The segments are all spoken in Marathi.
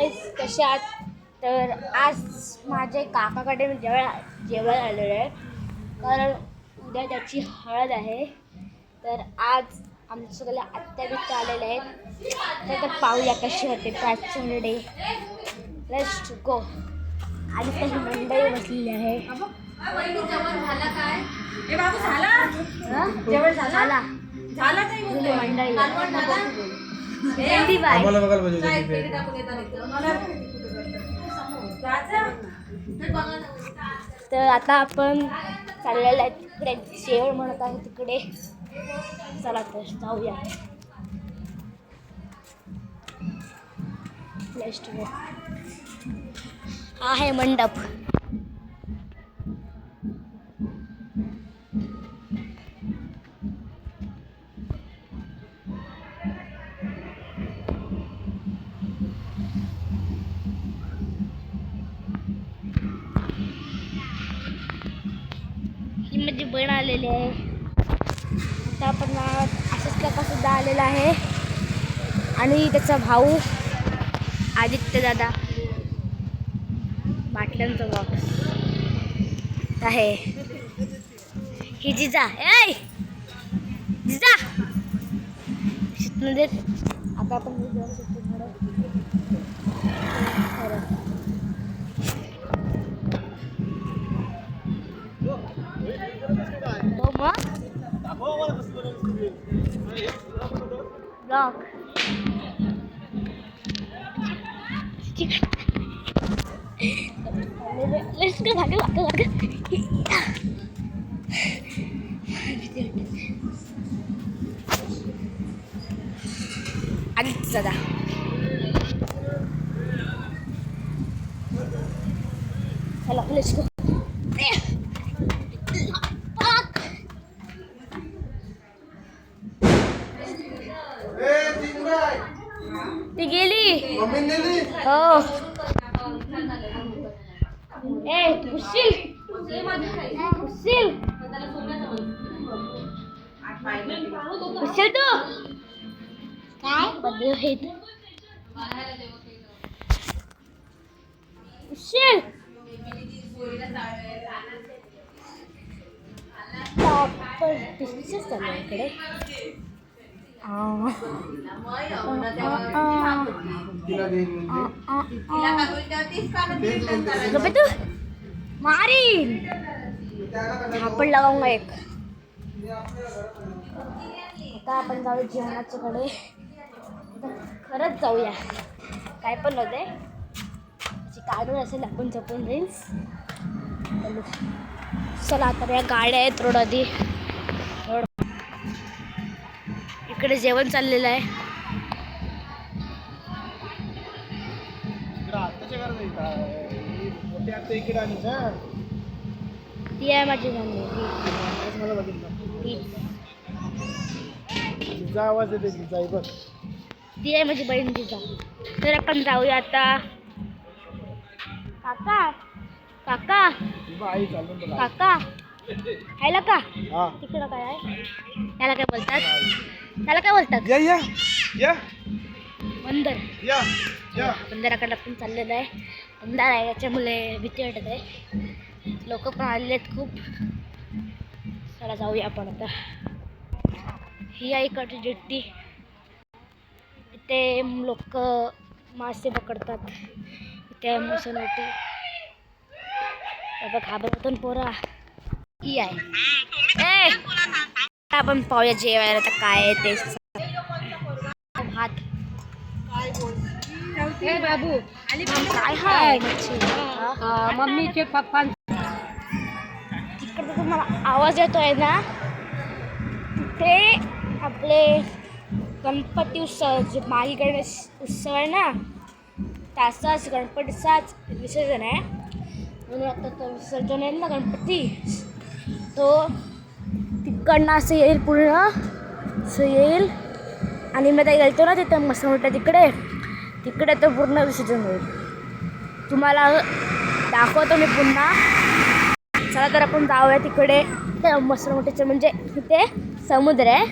गाईज कसे आहात? तर आज माझे काकाकडे मी जेवायला आलेलो आहे, कारण उद्या त्याची हळद आहे. तर आज आमच्या सगळ्या आत्या आलेले आहेत. तर पाहूया कशी होते प्राचीन डे. Let's go. आणि काही मंडळी बसलेली आहे. जेवण झालं काय? ए बाबू झालं? जेवण झालं? झालं काही मंडळी तर आता आपण चाललेलं आहे तिकडे, जेवण म्हणत आहे तिकडे. चला तर जाऊया. हा आहे मंडप. ही माझी बहीण आलेली आहे. आता आपण असंच काका सुद्धा आलेला आहे, आणि त्याचा भाऊ आदित्य दादा. बाटल्यांचा बॉक्स आहे. ही जिजा, ए जिजा मध्ये. आता आपण ब्लॉक लेट्स गो. भाग आदित्य दादा. चला लेट्स गो. ती गेली. हो. ए उशील तू काय बदल आहेत. उशील इकडे. तू मारीन. आपण लावूंगा एक. आता आपण जाऊ जेवणाच्या कडे. खरंच जाऊया, काय पण होते काढून असेल आपण जपून जाईल. चला आता या गाड्या आहेत रोड आधी. इकडे जेवण चाललेलं आहे. ती आहे माझी मम्मी. आवाज येते बघ. ती आहे माझी बहीण तिचा. तर आपण जाऊया आता. काका काका काका खायला का तिकडं काय आहे? त्याला काय बोलतात? त्याला काय बोलतात? बंदर. बंदराकडे आपण चाललेलं आहे. बंदर आहे, याच्यामुळे भीती वाटत आहे. लोक पण आलेले आहेत खूप. चला जाऊया आपण आता. ही आहे इकडची जेट्टी. इथे लोक मासे पकडतात. इथे मुसळटी. घाबरतून पोरा ही आहे. ए आपण पाहूया जेवायला तर काय आहे ते. भात बाबू काय आहे. मम्मीचे पप्पा तिकडे तुम्हाला आवाज येतोय ना, तिथे आपले गणपती उत्सव जे माही गणेश उत्सव आहे ना, त्याचाच गणपतीचाच विसर्जन आहे. म्हणून आता तो विसर्जन आहे ना गणपती, तो तिकडनं असं येईल, पूर्ण असं येईल. आणि मी आता गेलतो ना तिथं मस्त मोठं तिकडे तो पूर्ण विसर्जन होईल. तुम्हाला दाखवतो मी पुन्हा. चला तर आपण जाऊया तिकडे. ते मस्त मोठेचं म्हणजे तिथे समुद्र आहे.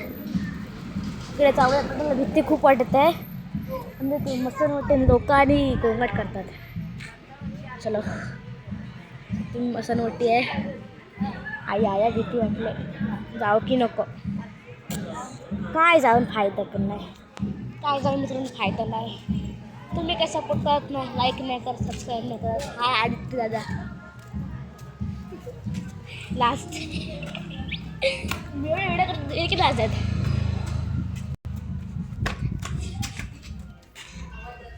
तिकडे जाऊया. मला भीती खूप वाटत आहे. म्हणजे ते मसनवटे लोक आणि गोंगाट करतात. चलो ती मसनवटी आहे. आई आया भीती वाटलं जाऊ की नको. काय जाऊन फायदा पण नाही. काय जाऊन मित्रांनो फायदा नाही. तुम्ही काय सपोर्ट करत नाही, लाईक नाही करत, सबस्क्राईब नाही करत. हा आदित्य दादा लास्ट व्हिडिओ करत एक लास्ट आहेत.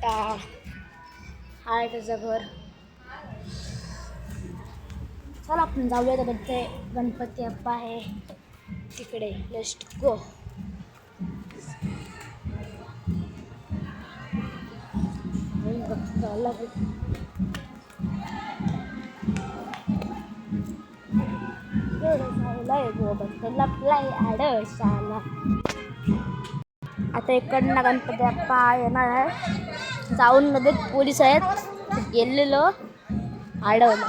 हा आहे त्याचं घर. चला आपण जाऊया तर ते गणपती बाप्पा आहे तिकडे. Let's go. आता इकडनं गणपती बाप्पा येणार आहे. जाऊन मध्ये पोलीस आहेत गेलेलो अडवलं.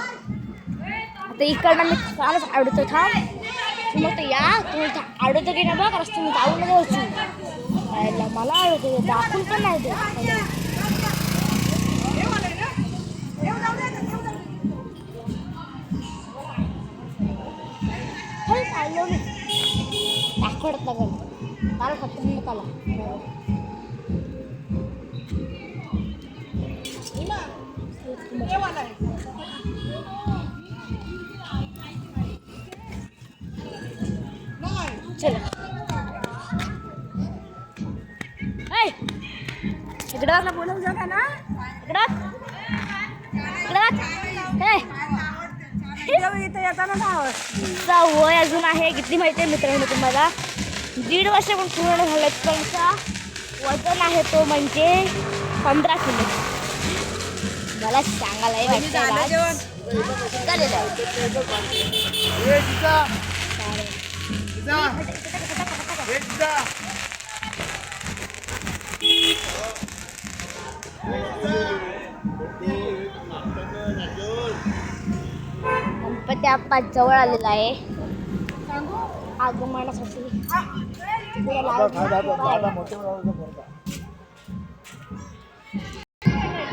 आता इकडनं मी कालच अडवतो. तुम्ही तर या तुम्ही अडवतो की नाही बघ रस्ते मी जाऊन द्यायची मला अडवतो दाखवून पण नाही ते. दाखवत ना गणपती काल खतरनाक आला. चलो इकडं बोलून जाऊ का ना इकडं वय अजून आहे किती माहिती आहे मित्रांनो तुम्हाला. 1.5 वर्ष पण पूर्ण झालं. त्यांचा वजन आहे तो म्हणजे 15 किलो. मला सांगायला गणपती बाप्पा जवळ आलेला आहे आगमनासाठी.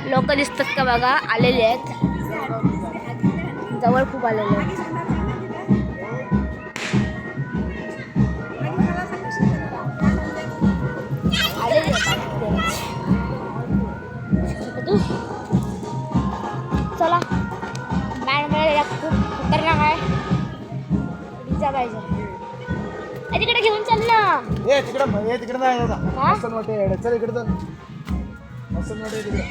लोक दिसतात का बघा आलेले आहेत. जवळ खूप आलेले आहेत. चला मॅडम खूप खतरनाक आहे. पिझ्झा पाहिजे तिकडे घेऊन चाल ना. तिकडे नाही चल इकडे चल. तिकडे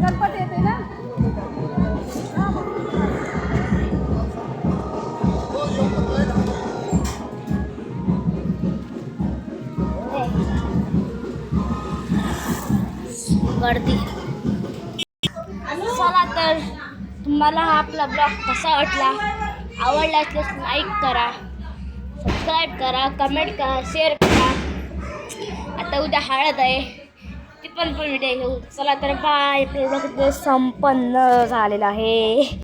गणपती येते ना. गर्दी. चला तर तुम्हाला हा आपला ब्लॉग कसा वाटला आवडला असल्यास लाईक करा, सबस्क्राईब करा, कमेंट करा, शेअर करा. आता उद्या हळद आहे ती पण व्हिडिओ घेऊ. चला तर बाय. आपला ब्लॉग संपन्न झालेला आहे.